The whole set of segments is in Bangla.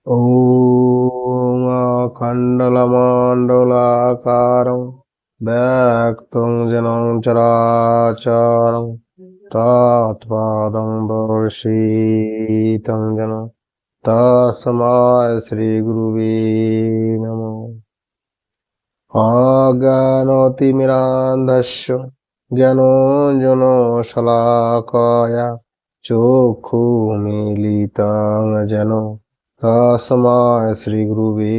ॐ अखण्डलमण्डलाकारं व्यक्तं जनं चराचरं तत्पादं दर्शितं जनं तस्मै श्रीगुरुवे नमः। अज्ञानतिमिरान्धस्य ज्ञानाञ्जनशलाकया चक्षुर्मीलितं येन तस्मै श्रीगुरुवे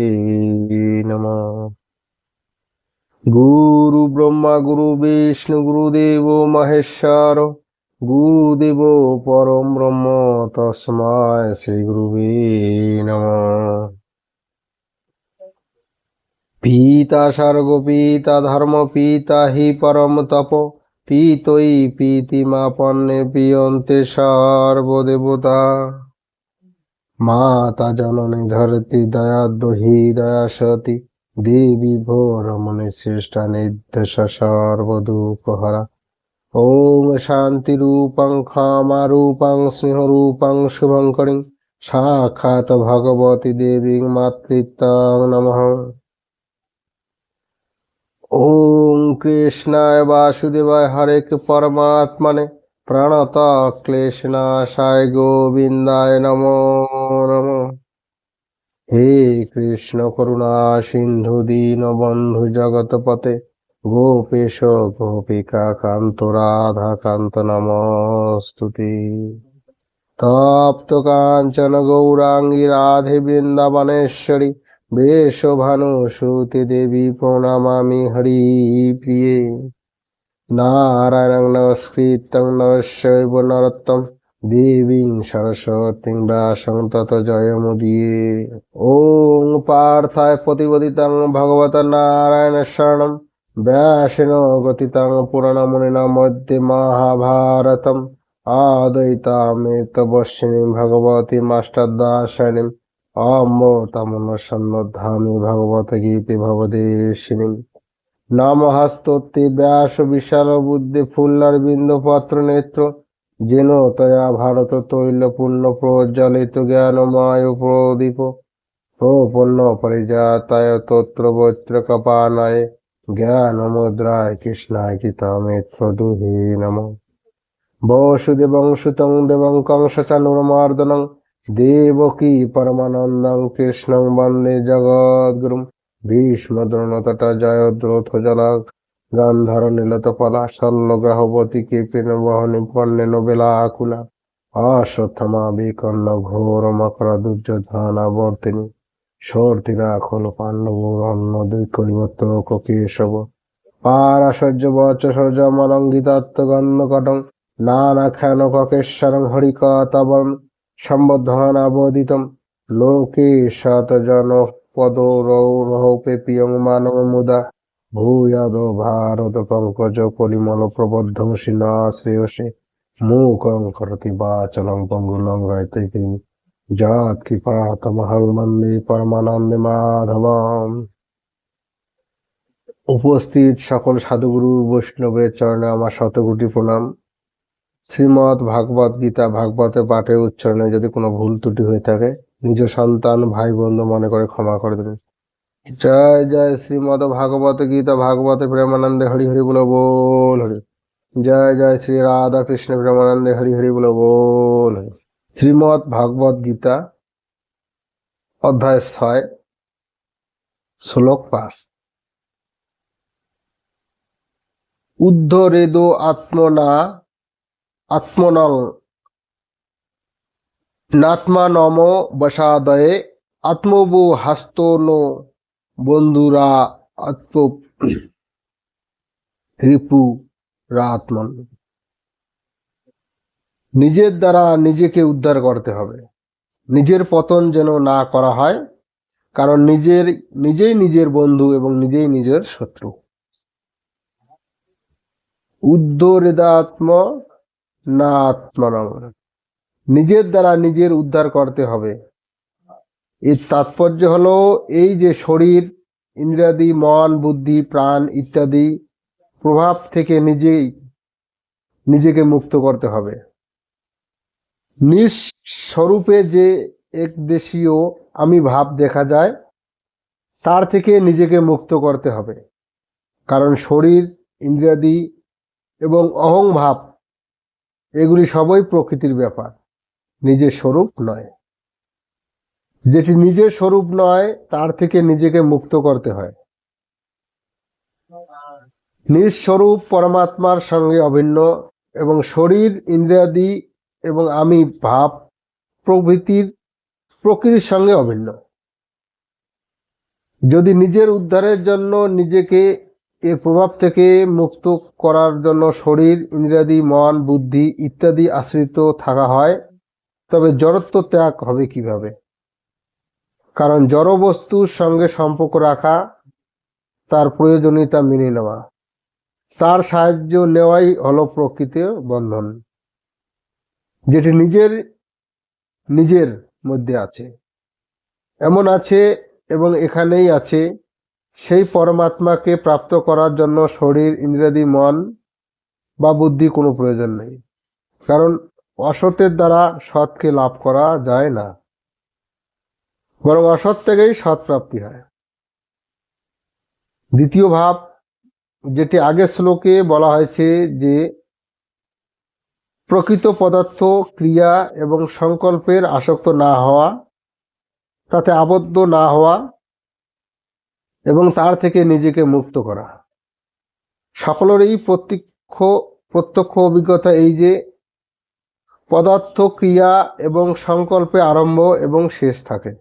नमः। गुरु ब्रह्मा गुरु विष्णु गुरुदेवो महेश्वर गुरुदेवो परम ब्रह्म तस्मै श्रीगुरुवे नमः। पिता सर्व पिता धर्म पिता हि परम तप पितोई पीतिमापन्ने पियन्ते सर्वदेवता माता जननी धरती दयाद्यो हि दया सती देवी भोरमणि श्रेष्ठा निर्दश सर्वदुःखहरा ओम शांति रूपं क्षमारूपं स्नेहरूपं शुभंकरीं साक्षात् भगवती देवी मातृत्वं नमः। ओम कृष्णाय वासुदेवाय हरे परमात्मने प्रणत क्लेशनाशाय गोविंदाय नमो नमः। हे कृष्ण करुणा सिंधु दीन बंधु जगतपते गोपेश गोपिका कांत राधा कांत नमोस्तुते। तप्त कांचन गौरांगी राधे वृंदावनेश्वरी वेशभानुसुते देवी प्रणमामि हरिप्रिये। नारायणं नमस्कृतं नरं नरोत्तमं देवीं सरस्वतीं व्यासं ततो जयमुदीरये। ॐ पार्थाय प्रतिपदितं भगवता नारायण शरणं व्यासेन ग्रथितं पुराणमुनिना मध्ये महाभारतम् आद्वैतामृतवर्षिणीं भगवतीं अष्टादशायनीम् अमृतमनुसन्निधामि भगवद्गीते भवदेशिनीम्। नमस्तुते व्यास विशाल बुद्धि फुल्लरबिंद पत्र नेत्र जेन तया भारत तैल पूर्ण प्रज्वलित ज्ञानमय प्रदीप प्रपन्न परिजाताय तत्र वैत्र कपानाय ज्ञान मुद्राय कृष्णाय चितामित्र दुहे नमः। वसुदेवं सुतं देवं कंसचाणूरमर्दनं देवकी परमानन्दं कृष्णं वन्दे जगद्गुरुं भीष्मद्रोणतटा जयद्रथ जला गान्धार नीलतपला शल्यग्राहवती केपेन वहनि पर्णेन बेलाकुला अश्वत्थामा विकर्ण घोर मकरदुर्योधनावर्तिनी शर्तिराखल पाण्डवोरन्नदैकैवतक केशव पाराशर्य वचसर्जमलङ्घितात्तगन्धकटं नानाख्यानककेश्वरं हरिकथावं सम्बद्धनावदितं लोके शतजनपदोरौरहौपे प्रियं मानवमुदा भूयादो भारत पंकज कलिमल प्रबद्धं श्रीनाश्रेयसे मूकं करोति वाचलं पंगुलंघयते जात्कृपातमहं वन्दे परमानन्दे माधवम्। उपस्थित सकल साधुगुरु वैष्णवेर चरणे आमार शतकोटी प्रणाम। श्रीमद् भागवत गीता भागवते पाठे उच्चारणे यदि कोनो भूल त्रुटि हये थाके निज सन्तान भाई बंधु मने करे क्षमा करे देবেন। जय जय श्रीमद् भागवत गीता भागवते प्रेमानंदे हरि हरि बोलो बोल हरि। जय जय श्री राधा कृष्ण प्रेमानंदे हरि हरि बोलो बोल हरि। श्रीमद् भागवत गीता अध्याय 6 श्लोक 5 उद्धरेदो आत्मना आत्मनं नात्मानमो वसादये आत्मवो हस्तो बंधुरा आत्म रिपुरात्मन। নিজের দ্বারা নিজেকে উদ্ধার করতে হবে, নিজের পতন যেন না করা হয়, কারণ নিজেই নিজের বন্ধু এবং নিজেই নিজের শত্রু। উদ্ধরেদাত্ম না আত্মনম, নিজের দ্বারা নিজের উদ্ধার করতে হবে। এর তাৎপর্য হলো এই যে শরীর ইন্দ্রিয়াদি মন বুদ্ধি প্রাণ ইত্যাদি প্রভাব থেকে নিজেকে মুক্ত করতে হবে। নিঃস্বরূপে যে একদেশীয় আমি ভাব দেখা যায়, তার থেকে নিজেকে মুক্ত করতে হবে। কারণ শরীর, ইন্দ্রিয়াদি এবং অহং ভাব এগুলি সবই প্রকৃতির ব্যাপার, নিজের স্বরূপ নয়। যেটি নিজের স্বরূপ নয় তার থেকে নিজেকে মুক্ত করতে হয়। নিজ স্বরূপ পরমাত্মার সঙ্গে অভিন্ন এবং শরীর, ইন্দ্রিয়াদি এবং আমি ভাব প্রকৃতির সঙ্গে অভিন্ন। যদি নিজের উদ্ধারের জন্য নিজেকে এর প্রভাব থেকে মুক্ত করার জন্য শরীর, ইন্দ্রিয়াদি, মন, বুদ্ধি ইত্যাদি আশ্রিত থাকা হয়, তবে জড়ত্ব ত্যাগ হবে কিভাবে? কারণ জড় বস্তুর সঙ্গে সম্পর্ক রাখা, তার প্রয়োজনীয়তা মেনে নেওয়া, তার সাহায্য নেওয়াই হলো প্রকৃতির বন্ধন, যেটি নিজের মধ্যে আছে, এমন আছে এবং এখানেই আছে। সেই পরমাত্মাকে প্রাপ্ত করার জন্য শরীর, ইন্দ্রিয়াদি, মন বা বুদ্ধি কোনো প্রয়োজন নেই। কারণ অসতের দ্বারা সৎকে লাভ করা যায় না, বরং অসৎ থেকেই সৎ প্রাপ্তি হয়। দ্বিতীয় ভাব, যেটি আগের শ্লোকে বলা হয়েছে, যে প্রকৃত পদার্থ, ক্রিয়া এবং সংকল্পের আসক্ত না হওয়া, তাতে আবদ্ধ না হওয়া এবং তার থেকে নিজেকে মুক্ত করা। সকলেরই প্রত্যক্ষ অভিজ্ঞতা এই যে পদার্থ, ক্রিয়া এবং সংকল্পে আরম্ভ এবং শেষ থাকে।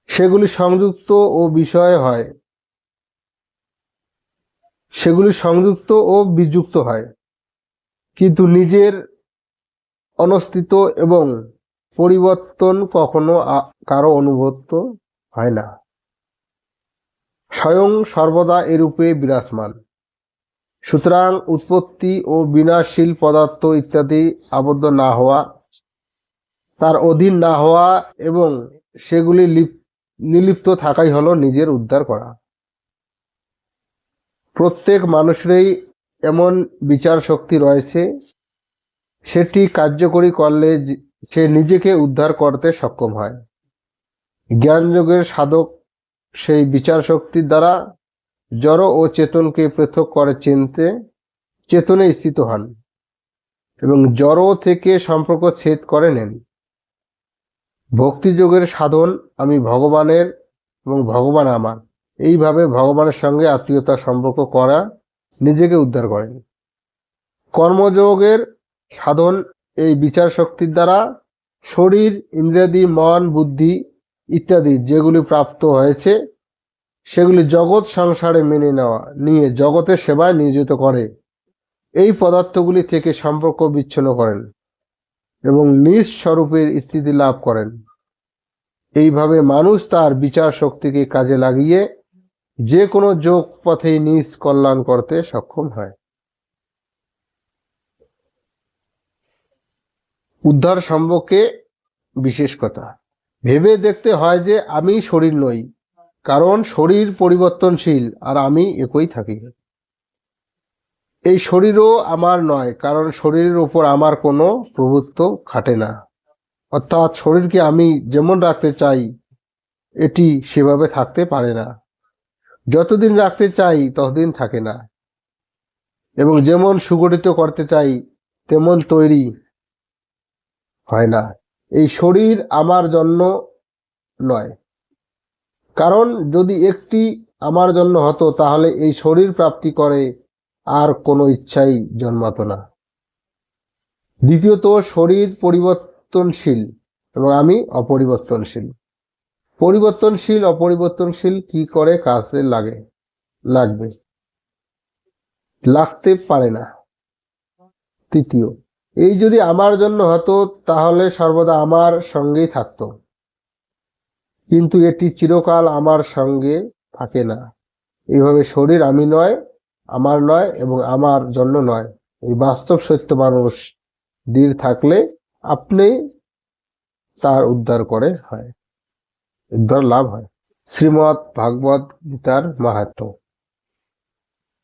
সেগুলি সংযুক্ত ও বিষয় হয়, সেগুলি সংযুক্ত ও বিযুক্ত হয়, কিন্তু নিজের অনস্তিত্ব এবং পরিবর্তন কখনো কারো অনুভূত হয় না। স্বয়ং সর্বদা এরূপে বিরাজমান। সুতরাং উৎপত্তি ও বিনাশশীল পদার্থ ইত্যাদি আবদ্ধ না হওয়া, তার অধীন না হওয়া এবং সেগুলি নিলিপ্ত থাকাই হলো নিজের উদ্ধার করা। প্রত্যেক মানুষেরই এমন বিচার শক্তি রয়েছে, সেটি কার্যকরী করলে সে নিজেকে উদ্ধার করতে সক্ষম হয়। জ্ঞানযোগের সাধক সেই বিচার শক্তির দ্বারা জড় ও চেতনকে পৃথক করে চেতনে স্থিত হন এবং জড় থেকে সম্পর্ক ছেদ করে নেন। ভক্তিযোগের সাধন আমি ভগবানের এবং ভগবান আমার, এইভাবে ভগবানের সঙ্গে আত্মীয়তার সম্পর্ক করা নিজেকে উদ্ধার করেন। কর্মযোগের সাধন এই বিচার শক্তির দ্বারা শরীর, ইন্দ্রিয়াদি, মন, বুদ্ধি ইত্যাদি যেগুলি প্রাপ্ত হয়েছে সেগুলি জগৎ সংসারে মেনে নিয়ে জগতের সেবায় নিয়োজিত করে এই পদার্থগুলি থেকে সম্পর্ক বিচ্ছিন্ন করেন এবং নিজ স্বরূপের স্থিতি লাভ করেন। এইভাবে মানুষ তার বিচার শক্তিকে কাজে লাগিয়ে যে কোনো যোগ পথে নিজ কল্যাণ করতে সক্ষম হয়। উদ্ধার সম্পর্কে বিশেষ কথা, ভেবে দেখতে হয় যে আমি শরীর নই, কারণ শরীর পরিবর্তনশীল আর আমি একই থাকি। এই শরীরও আমার নয়, কারণ শরীরের উপর আমার কোনো প্রভুত্ব খাটে না। অর্থাৎ শরীরকে আমি যেমন রাখতে চাই এটি সেভাবে থাকতে পারে না, যতদিন রাখতে চাই ততদিন থাকে না, এবং যেমন সুগঠিত করতে চাই তেমন তৈরি হয় না। এই শরীর আমার জন্য নয়, কারণ যদি একটি আমার জন্য হতো তাহলে এই শরীর প্রাপ্তি করে আর কোনো ইচ্ছাই জন্মাতো না। দ্বিতীয়ত, শরীর পরিবর্তনশীল এবং আমি অপরিবর্তনশীল। অপরিবর্তনশীল কি করে কাজে লাগতে পারে না। তৃতীয়, এই যদি আমার জন্য হতো তাহলে সর্বদা আমার সঙ্গেই থাকতো, কিন্তু এটি চিরকাল আমার সঙ্গে থাকে না। এইভাবে শরীর আমি নয়, আমার নয় এবং আমার জন্য নয়, এই বাস্তব সত্য মানুষ দৃঢ় থাকলে আপনি তার উদ্ধার লাভ হয়। শ্রীমদ্ ভাগবত গীতার মাহাত্ম্য।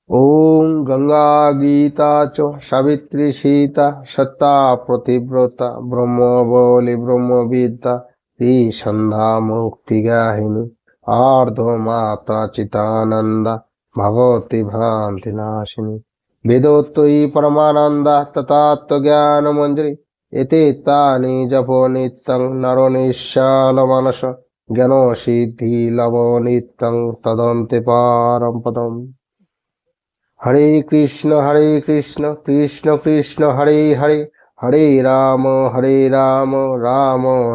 ओम गंगा गीता च सावित्री सीता सत्ता प्रतिव्रता ब्रह्मबली ब्रह्मविद्या श्री संध्या मुक्ति गाहिनी आर्धो माता चितानंदा भगवती भ्रांति नाशिनी वेदोत्तरी परमानंदा तथात्व ज्ञान मंजरी एते तानि जपो नित्यं नरो निश्चल मनस ज्ञानो सिद्धि लभो नित्यं तदन्ते पारं पदम्। हरे कृष्ण कृष्ण कृष्ण हरे हरे हरे राम राम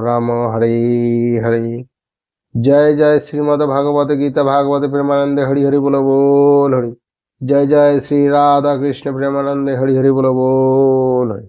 राम हरे हरे। जय जय श्रीमद् भागवत गीता भागवत प्रेमानंद हरि हरि बोल हरि। जय जय श्री राधा कृष्ण प्रेमानंद हरि हरि बोल हरि।